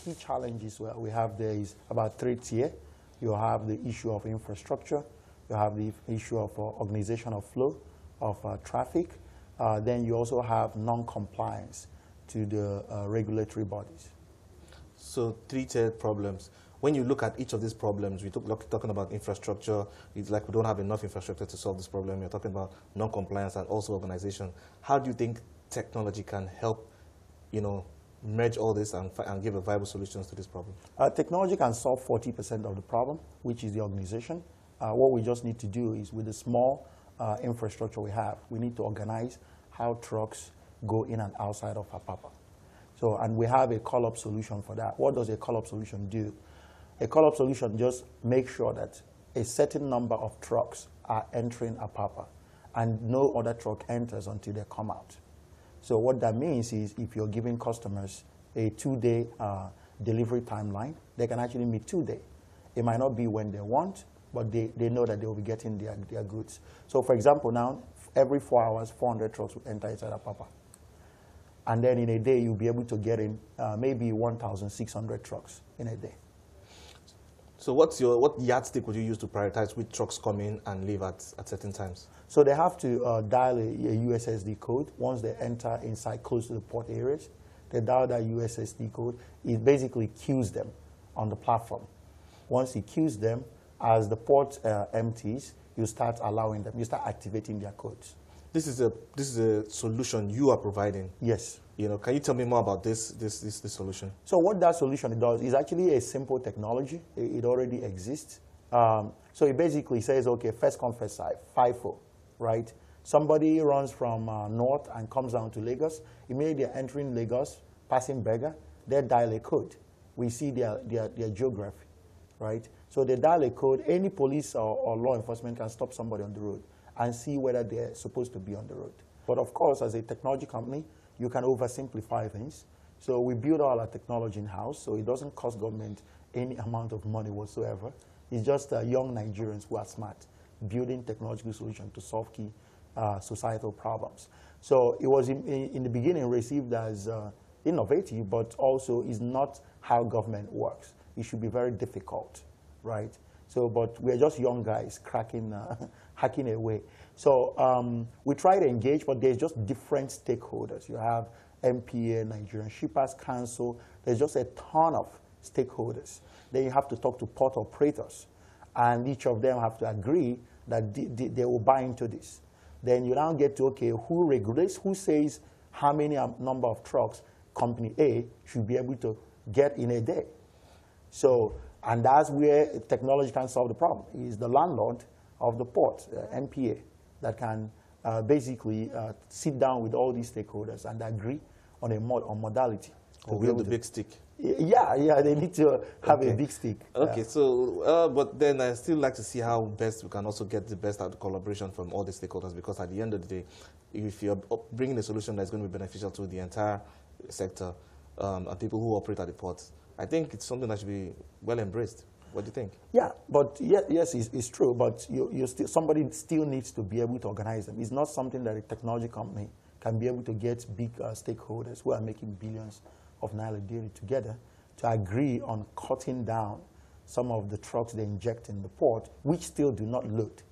key challenges we have there is about 3 tiers. You have the issue of infrastructure. You have the issue of organization of flow of traffic. Then you also have non-compliance to the regulatory bodies. So 3-tiered problems. When you look at each of these problems, talking about infrastructure. It's like we don't have enough infrastructure to solve this problem. You're talking about non-compliance and also organization. How do you think technology can help, merge all this and give a viable solutions to this problem? Technology can solve 40% of the problem, which is the organization. What we just need to do is, with the small infrastructure we have, we need to organize how trucks go in and outside of Apapa. So, and we have a call-up solution for that. What does a call-up solution do? A call-up solution just makes sure that a certain number of trucks are entering Apapa, and no other truck enters until they come out. So what that means is, if you're giving customers a 2-day delivery timeline, they can actually meet 2 days. It might not be when they want, but they know that they will be getting their goods. So for example, now, every 4 hours, 400 trucks will enter inside Apapa. And then in a day, you'll be able to get in maybe 1,600 trucks in a day. So what yardstick would you use to prioritize which trucks come in and leave at certain times? So they have to dial a USSD code once they enter inside close to the port areas. They dial that USSD code. It basically queues them on the platform. Once it queues them, as the port empties, you start allowing them. You start activating their codes. This is a solution you are providing. Yes. Can you tell me more about this solution? So what that solution does is actually a simple technology. It already exists. So it basically says, okay, first come, first serve, FIFO, right? Somebody runs from north and comes down to Lagos. Immediately they're entering Lagos, passing Berger, they dial a code. We see their geography, right? So they dial a code. Any police or law enforcement can stop somebody on the road and see whether they're supposed to be on the road. But of course, as a technology company, you can oversimplify things. So we build all our technology in-house, so it doesn't cost government any amount of money whatsoever. It's just young Nigerians who are smart, building technological solutions to solve key societal problems. So it was in the beginning received as innovative, but also is not how government works. It should be very difficult, right? So, but we're just young guys cracking, hacking away. So we try to engage, but there's just different stakeholders. You have MPA, Nigerian Shippers Council. There's just a ton of stakeholders. Then you have to talk to port operators, and each of them have to agree that they will buy into this. Then you now get to, okay, who regulates, who says how many number of trucks company A should be able to get in a day. So, and that's where technology can solve the problem. Is the landlord of the port, MPA, that can basically sit down with all these stakeholders and agree on a modality. Or wield the big stick. Yeah, they need to have a big stick. Okay, so, but then I still like to see how best we can also get the best out of the collaboration from all the stakeholders, because at the end of the day, if you're bringing a solution that's going to be beneficial to the entire sector and people who operate at the ports, I think it's something that should be well embraced. What do you think? Yeah, but yes, it's true, but somebody still needs to be able to organize them. It's not something that a technology company can be able to get big stakeholders who are making billions of naira daily together to agree on cutting down some of the trucks they inject in the port, which still do not load,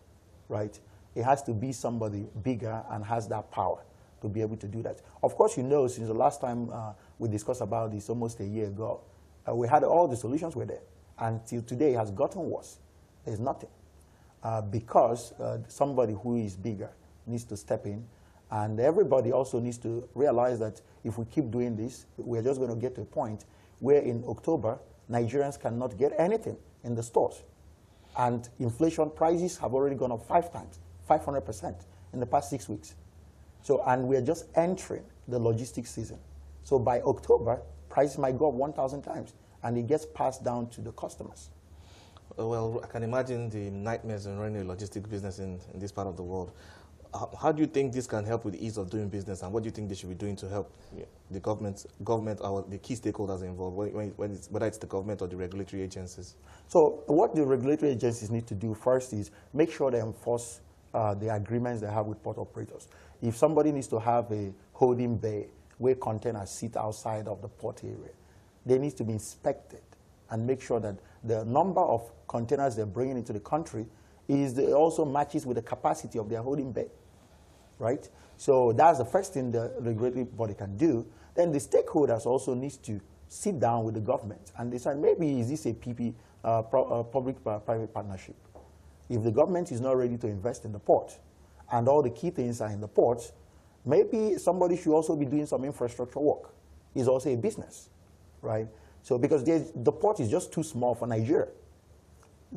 right? It has to be somebody bigger and has that power to be able to do that. Of course, since the last time we discussed about this almost a year ago, we had all the solutions were there. Until today, it has gotten worse. There's nothing. Because somebody who is bigger needs to step in, and everybody also needs to realize that if we keep doing this, we're just going to get to a point where in October, Nigerians cannot get anything in the stores. And inflation prices have already gone up 5 times, 500% in the past 6 weeks. So, and we're just entering the logistics season. So by October, prices might go up 1,000 times, and it gets passed down to the customers. Well, I can imagine the nightmares in running a logistics business in this part of the world. How do you think this can help with the ease of doing business, and what do you think they should be doing to help the government or the key stakeholders involved, whether it's the government or the regulatory agencies? So what the regulatory agencies need to do first is make sure they enforce the agreements they have with port operators. If somebody needs to have a holding bay where containers sit outside of the port area, they need to be inspected and make sure that the number of containers they're bringing into the country also matches with the capacity of their holding bay, right? So that's the first thing the regulatory body can do. Then the stakeholders also need to sit down with the government and decide, maybe is this a public-private partnership? If the government is not ready to invest in the port and all the key things are in the port, maybe somebody should also be doing some infrastructure work. It's also a business, right? So because the port is just too small for Nigeria.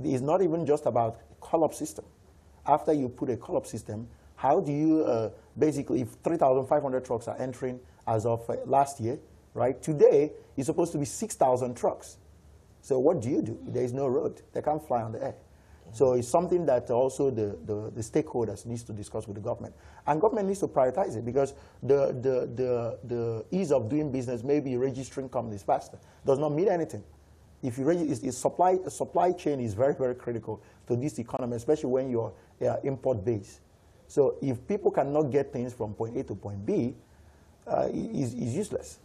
It's not even just about a call-up system. After you put a call-up system, how do you basically, if 3,500 trucks are entering as of last year, right? Today, it's supposed to be 6,000 trucks. So what do? There is no road. They can't fly on the air. So it's something that also the stakeholders needs to discuss with the government. And government needs to prioritize it because the ease of doing business, maybe registering companies faster, does not mean anything. If you register, supply chain is very, very critical to this economy, especially when you're import based. So if people cannot get things from point A to point B, it's useless.